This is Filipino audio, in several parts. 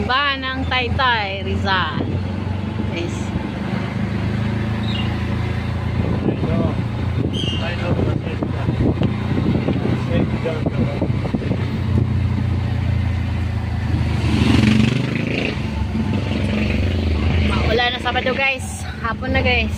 Simbahan ng Taytay, Rizal. Guys. Wala na Sabado guys. Hapon na guys.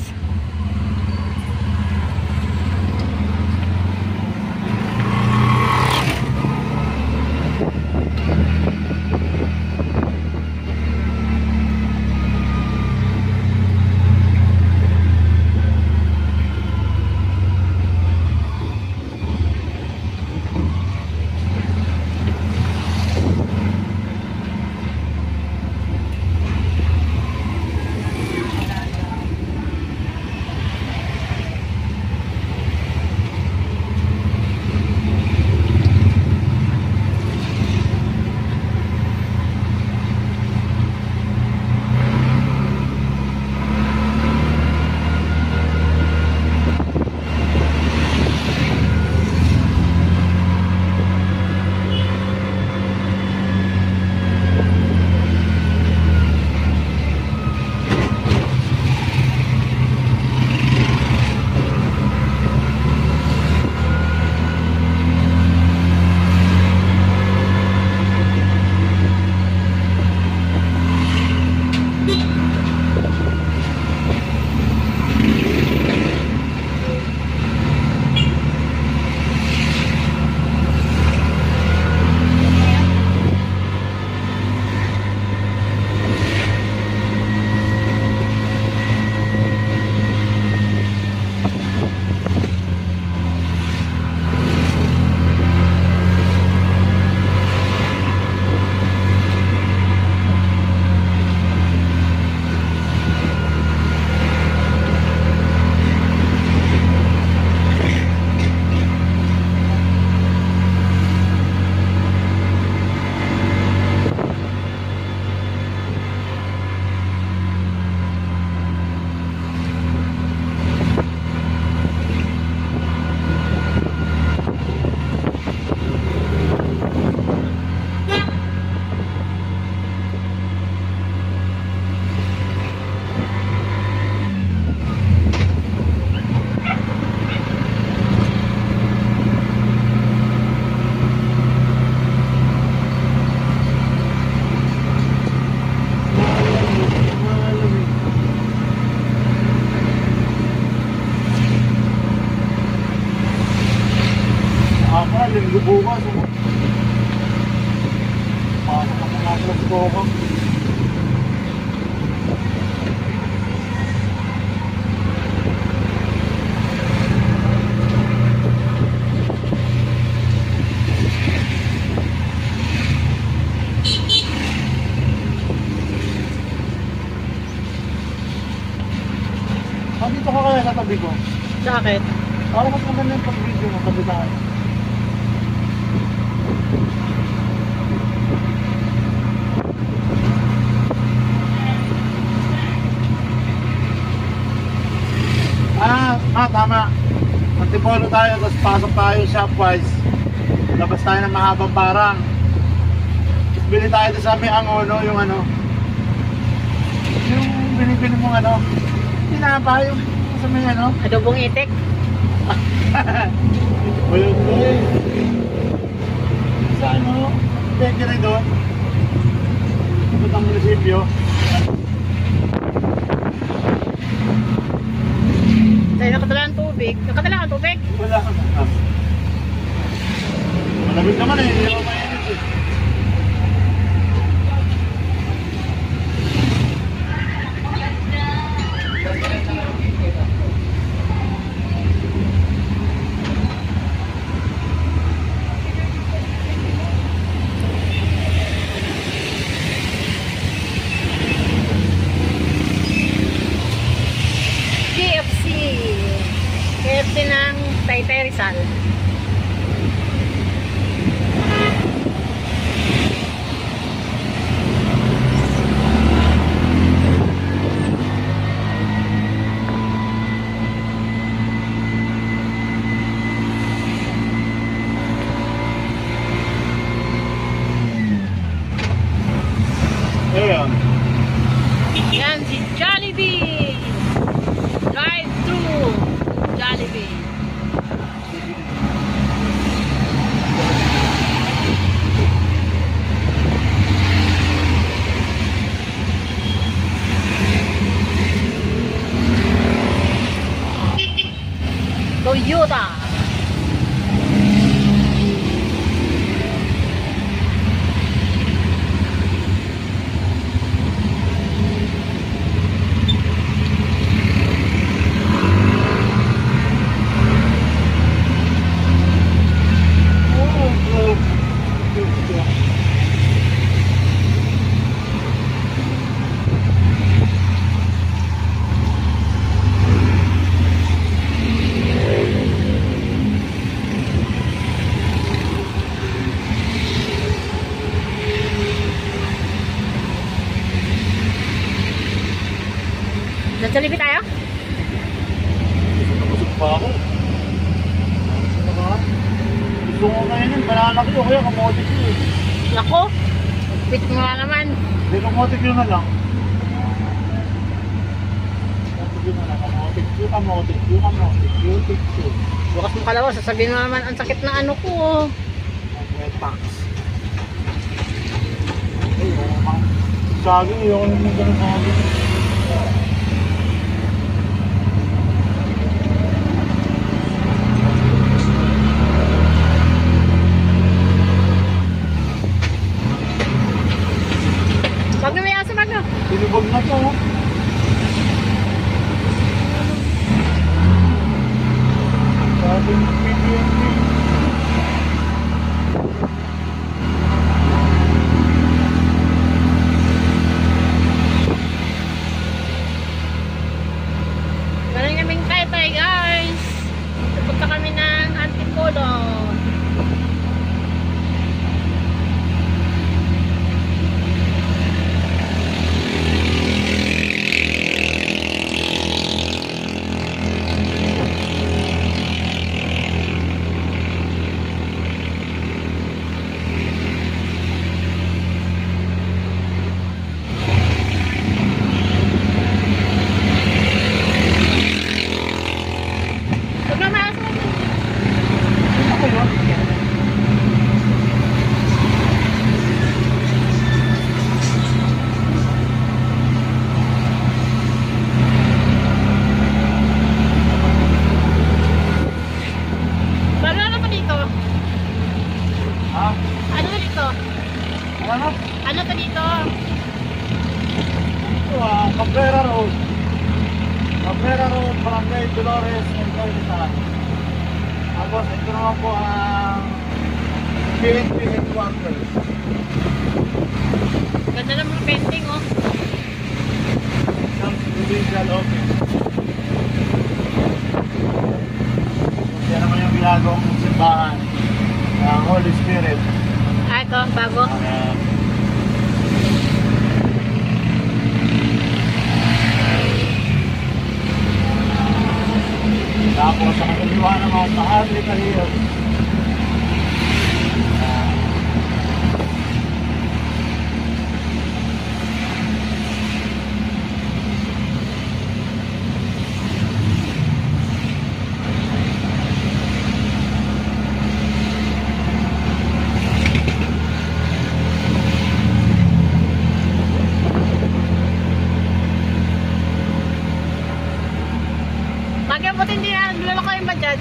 Linggo bukas pasok ako nga sa Bukong. Dito ka kaya sa tabi ko? Bakit? Para mas maganda yung pag-video mo tabi tayo. Tama. Antipolo tayo, tapos pasok tayo Shopwise. Labas tayo ng mahabang barang. Tapos bili tayo sa may Angono, yung ano. Yung binibili mong ano. Tinapa yung sa may ano. Adobong itik. Well, sa ano, pwede rin doon. Ito ang munisipyo. Dahil nakatala ang tubig. Nakatala ang tubig? Wala ka na. Malamig naman eh. Hindi naman mainit eh. KFC ng Taytay Rizal. Jollibee tayo? Busog pa ako. Gusto ko ngayon yun, banana ko kaya kamote ko eh. Nako, fit mo nga naman. Hindi, kamote ko na lang. Kamote ko na lang, kamote ko. Bukas mo kalawa, sasabihin mo naman ang sakit ng ano ko. Tax. Ay, saging, ayoko naman ganun saging. Wag na may aso, wag na. Tinibog na to. Sabi ng PBNP. Galing kaming Taytay, guys. Pupunta kami ng Antipolo. Wag na may aso. Ako yun. Bala ano pa dito? Ha? Ano pa dito? Ano? Ano pa dito? Ito Cabrera Road. Cabrera Road, Barangay Dolores, Rizal. Tapos ito naman po ang PNP Headquarters. Ganda naman ng painting, oh. Isang judicial office. Yan naman yung ginagawang simbahan ng Holy Spirit. Ah, ito, bago. Tapos sa katuliwa naman sa Hadley Career. Bagay po hindi na nagluloko yung Bajaj.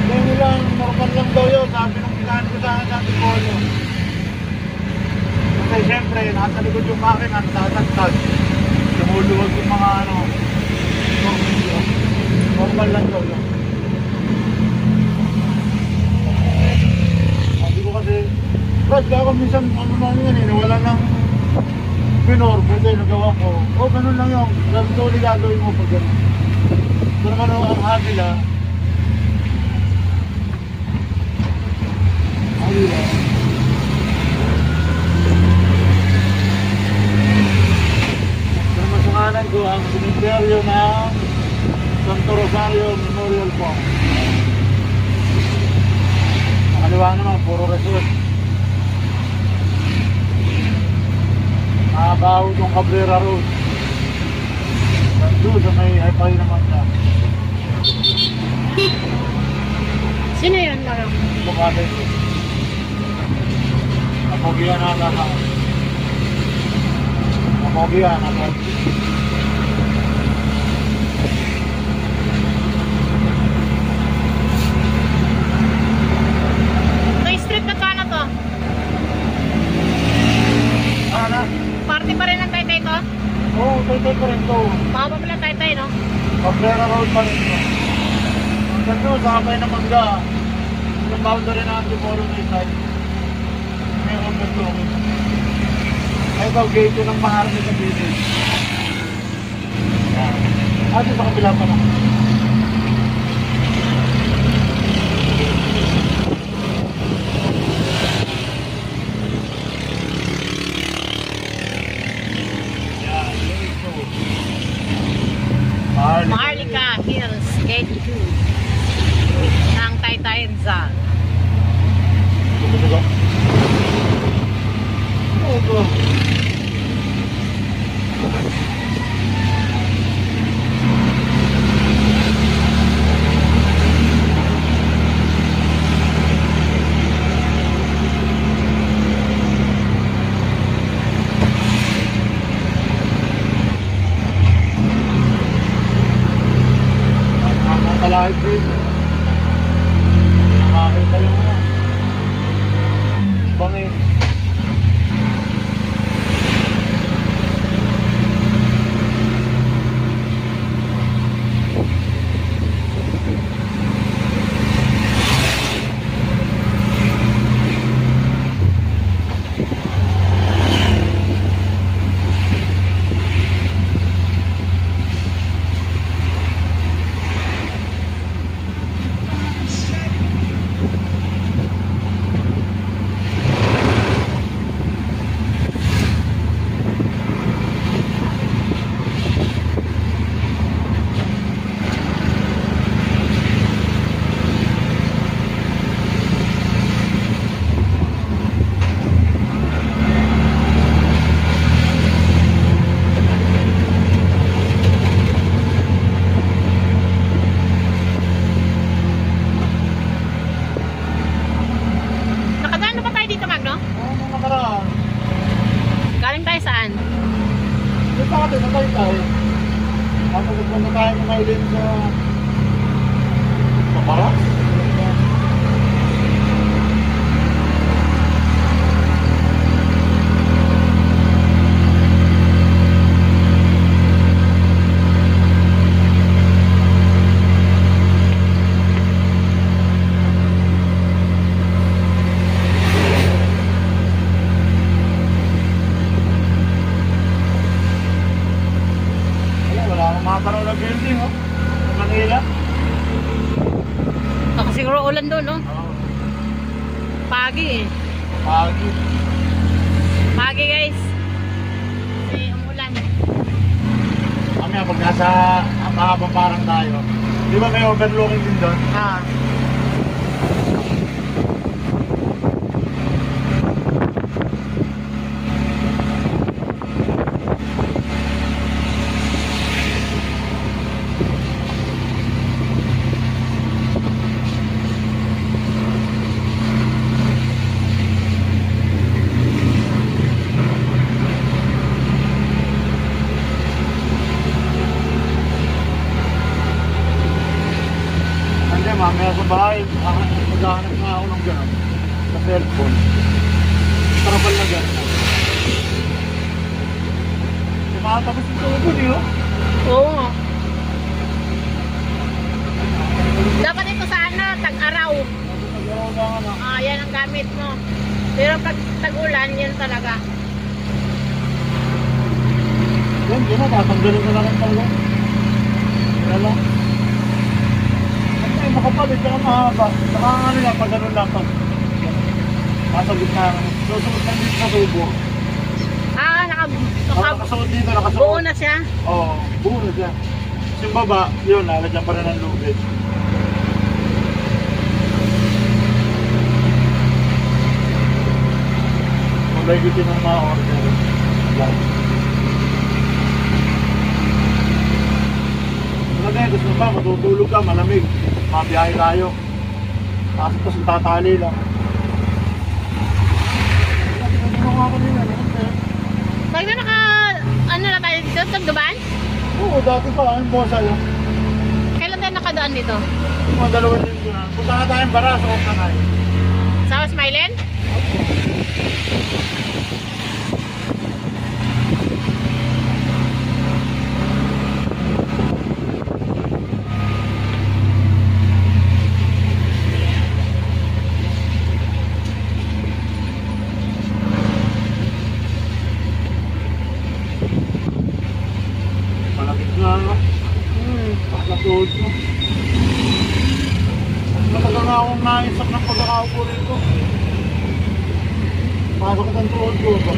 Hindi lang, normal lang daw yun. Sabi nung kinahan ko sa ating polo. Kasi syempre, nasa likod yung makina, natatagtag. Lumuluwag yung mga ano. Normal lang daw yun. Sabi ko kasi, Brad, kaya ako minsan, ano na yun eh, nawala ng pinor, pwede nagawa ko. O, ganun lang yun. Ganun daw ulit gagawin mo pag ganun. Ito naman ang hagila. Hagila. Ito naman sa kanan ko ang cemetery ng Santo Rosario Memorial Park. Ang kaliwa naman, puro resort. Nakabaho itong Cabrera Road. Doon sa may high-fi naman siya. Sino yun, Laro? Bukate ito. Napogian na lang. Napogian ako. Ito yung street na kano to? Ano? Party pa rin ang Taytay to? Oo, tay-tay pa rin ito. Baka pa pala Taytay, no? Cabrera Road pa rin ito. Hanggang doon, sa kapay na Mangga. Yung boundary na Antipolo na side. May overlook. Ay ito, gate yun ng Maharni sa village. At sa kabila pa lang. Yan. sa Taytay. Tapos nagpunta tayo ng Maylin sa Paras. Wala akong makakaroon ng building, oh. Sa Manila. Baka siguro ulan doon, no? Oo. Pagi eh. Pagi. Pagi guys. Kasi umulan. Kami pag nasa mahabang parang tayo. Di ba may overlooking din doon? Ah. Hindi, mamaya sa bahay. Maghahanap nga ako ng gano'n. Sa cellphone. Trapal na gano'n. Tumatapos yung tubo niyo. Oo nga. Dapat ito sa ano, tag-araw. Ah, yan ang gamit mo. Pero pag tag-ulan, yan talaga. Yan, yun na. Tatanggalin ko na lang talaga. Yan lang. Ay, makapalit. Saka mahaba. Saka ano lang, pag ganun lang. Nasa gitna. Susunod lang dito sa tubo. Ah, Nakasuot dito, nakasuot. buo na siya. Oo, buo na siya. Yung baba, yun, lalagyan pa rin ng lubid. Kulay gitin ng mga order. Yan. Talaga, gusto mo ba, matutulog ka, malamig. Mabiyahe tayo. Tapos tatali lang. Ano nga kanina, Bagda ano na tayo dito? Tagduban? oo, dati pa, ang bosa yun. Kailan tayo nakadaan dito? Mga 2 linggo na. Punta na tayong bara sa Okanay. Sa Smilen? Malapit na, no? Pakatuod mo. Matagal nga akong naisap ng pagkakaupo rito. Masakit ang tuod ko ba?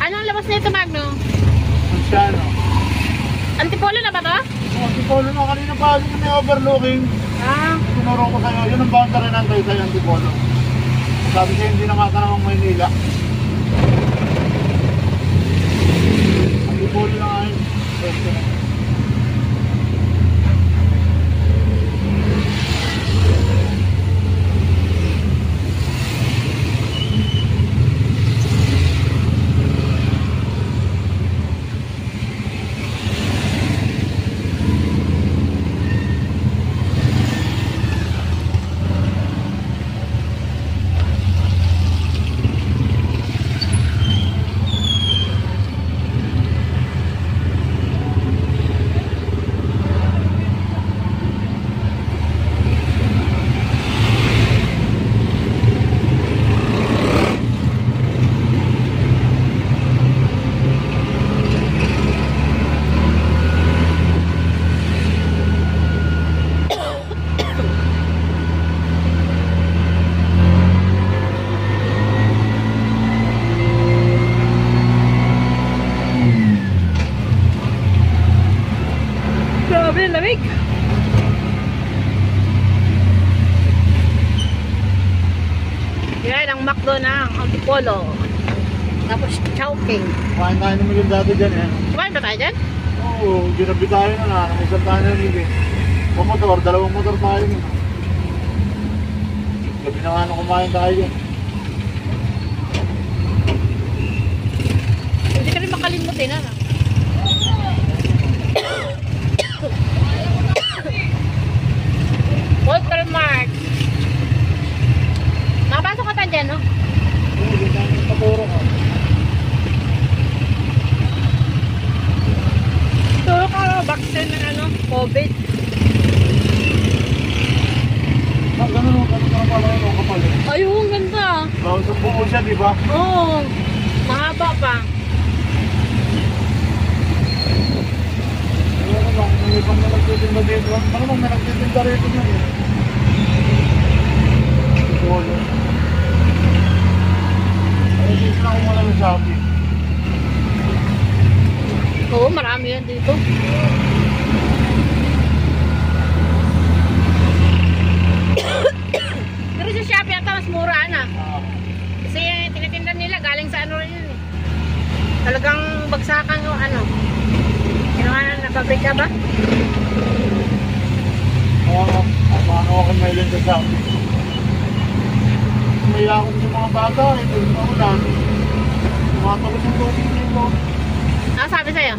Anong labas nito, Magno? Masyano. Antipolo na ba to? Oh, si Polo na kanina pa yung may overlooking. Ah. Tinuro ko sa'yo, yun ang boundary ng Taytay Antipolo. Sabi siya hindi nakatanawang Maynila. Antipolo na nga yun. Pwesto na. lamig. Yan ang McDo ng Antipolo. Tapos Chowking. Kumain tayo naman yung dati dyan eh. Kumain ba tayo dyan? Oo, ginabi tayo na. Isang tayo na nili. Motor, dalawang motor tayo nun. Gabi na nga nung kumain tayo dyan. Hindi ka rin makalimutin, ano? Walter Mart. Nakapasok ka tayo dyan, no? Oo, dyan tayo yung paturo ka. Turo ka, vaccine ng ano, COVID. Ganun na pala yun, kapal eh. Ayun, ganda. Bawal sa buo siya, di ba? Oo, mahaba pa. Ano lang, may ibang na nagtitinda dito. Ano lang, may nagtitinda rito na eh. Polo. Ay, dito na kung wala ng Shopee. Oo, marami yan dito. Pero sa Shopee ata mas mura na. Kasi tinitinda nila galing sa ano rin yun eh. Talagang bagsakan yung ano. Kinuha na pabrika ba? Oo, paano ako mailin sa Shopee? May ako sa mga bata, ito yung maulan. Tumatapos yung tubig nito. Ano sabi sa'yo?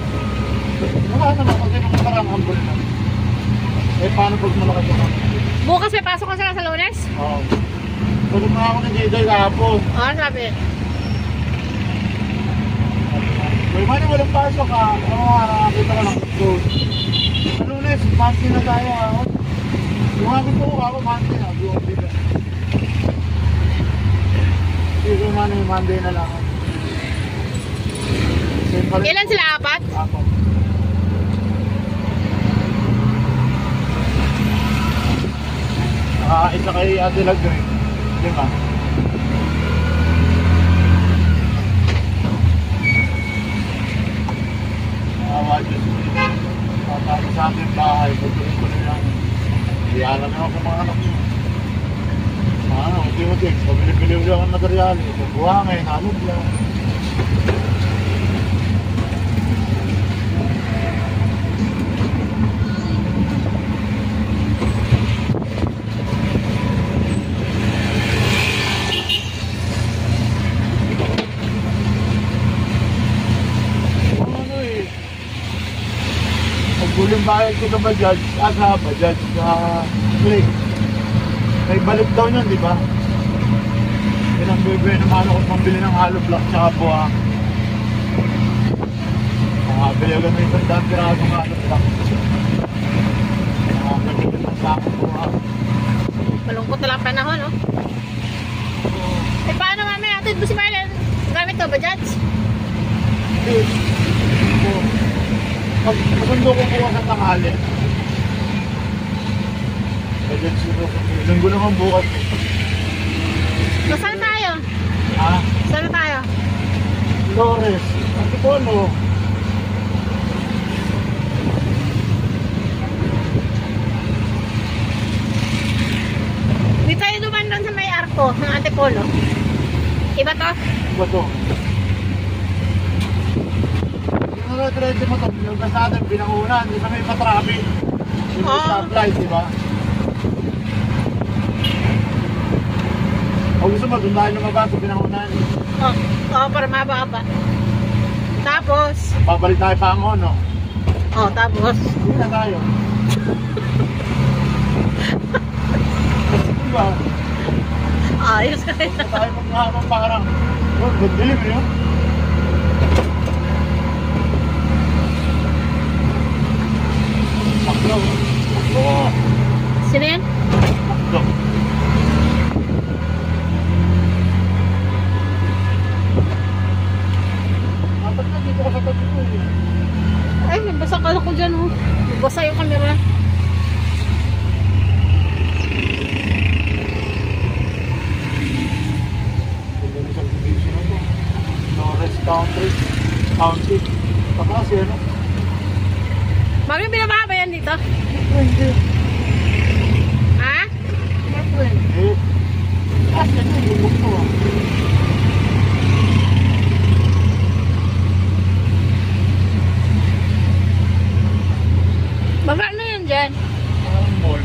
Wala naman, kasi nung parang ambol na. Eh, paano pag malakas yung ambol? Bukas may pasok ka sila sa Lunes? Oo. Tulog na ako ng Jedi kahapon. Ano sabi? Uy, mani, walang pasok ha. Ano nga, nakakita ka ng gold. Sa Lunes, monthly na tayo ha. Lumabit ko ako, monthly na. Buong dito. Sige, mani, Monday na lang. Ilan sila? Apat? Apat. Isa kay Ate Lagre. 5. Awa Diyos. Tapos sa ating bahay, pagtuloy ko na lang. Iyalan na ako mga anak niyo. Ano, unti-unti. Pabili-bili ulit ang material. Buhangin, halog lang. Huling bayad ko sa Bajaj, sa Bajaj, sa Click. May balik daw yun, di ba? Yun ang bibili naman ako pambili ng hollow block tsaka buwang. Bili agad may 100 pirasong hollow block. Nagigit ng sakong buwang. Malungkot na lang panahon, no? Eh, paano mamaya? Atid mo si Marlon. Gamit to, Bajaj? Masundo ko bukas sa tanghali. Bajaj siguro. Linggo naman bukas. Saan tayo? Ha? Saan tayo? Flores. Antipolo. Hindi tayo duman doon sa may arko ng Antipolo. Iba to? Iba to. Yung nare-diretso mo to, yung kasada, pinangunan, di ba may patrami? Yung may stoplight, di ba? O gusto mo, doon tayo lumabas sa pinangunan. Oo, para mababa. Tapos? Babalik tayo Pangon, no? Oo, tapos? Hindi na tayo. Diba? Ayos ka rin. Huwag na tayo magkahamang parang, oh, gandilim yun. Makdo. Makdo. Sino yan? Makdo. Dapat na dito ka sa tabi ko eh. Ay, nabasa ka ko dyan, oh. Nabasa yung camera. Isang division na to. Flores County. Tapos ano? Bakit binabaha ba yan dito? Hindi. Ha? Hindi. Kasi nilubog ko ah. Baba na yan dyan. Parang mall.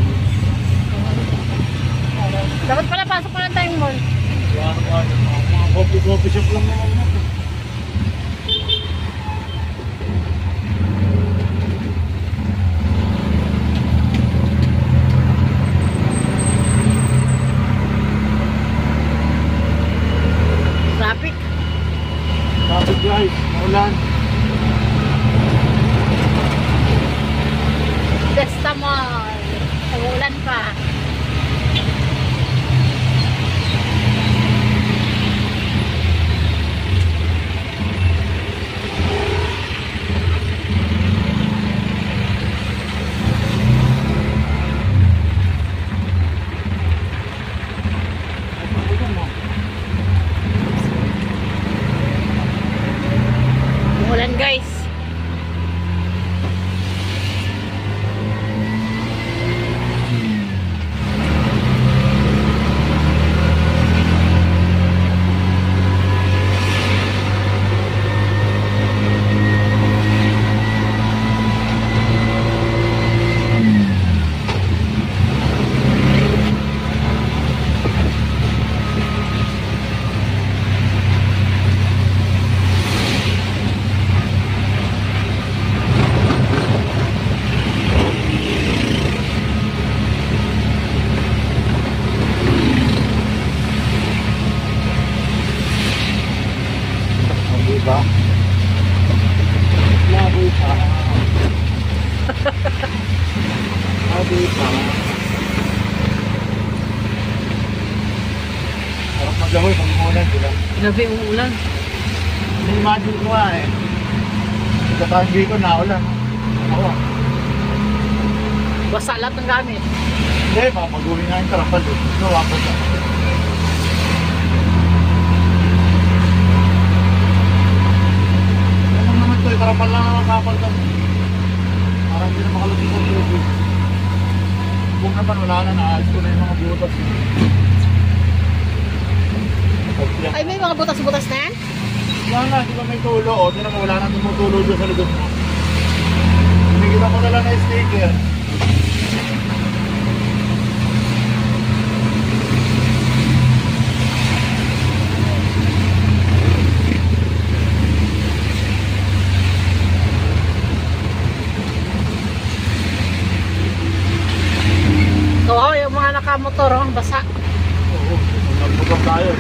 Dapat pala pasok pa lang tayong mall. Mga coffee shop lang naman mo. Traffic. Traffic guys, maulan. Desta Mall. Tagulan pa. Umulan guys. Diba? Laboy pa. Laboy pa. Harap maglahoy pag umulan, diba? Grabe yung ulan. Imagine ko nga eh. Katanggi ko na ulan. Ako. Basa lahat ng gamit. Hindi, papagulin nga yung trapal eh. Gawa ko siya. Ano naman to, trapal lang naman kapal to. Parang hindi na makalagay sa tubig. Kung naman wala na, naayos ko na yung mga butas. Ay, may mga butas-butas na yan? Wala na, di ba may tulo? O, di naman wala na tumutulo dyan sa likod mo. Binigyan ko na lang na sticker. Oo, yung mga nakamotor, ang basa. Oo, nagmotor tayo.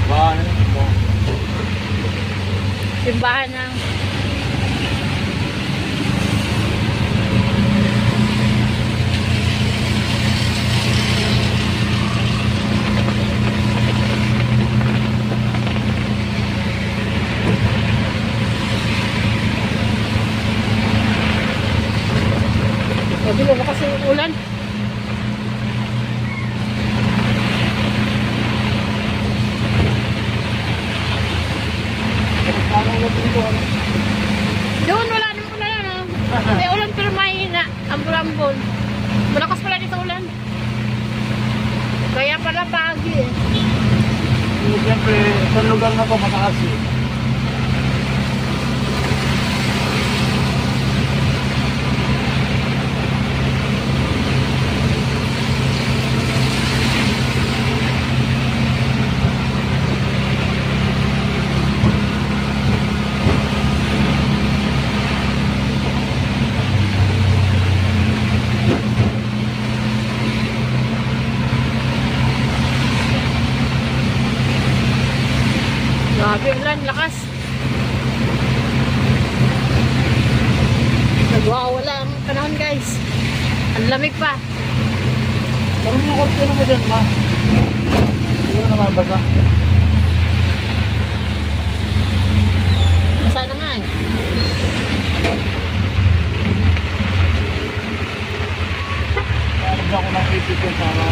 Bahay mo. Simbahan ng... Sabi mo kasi ulan. Doon wala naman ulan ano. May ulan pero mahina. Ambul-ambul. Malakas pala dito ulan. Kaya pala pagi eh. Siyempre, sa lugar na to mataas eh. Grabe ulan, lakas. Nagwawala ang panahon guys. Ang lamig pa. Parang mga korte naman dyan, ma. Hindi ko naman basa. Basa na nga eh. Parang ako ng isip ko para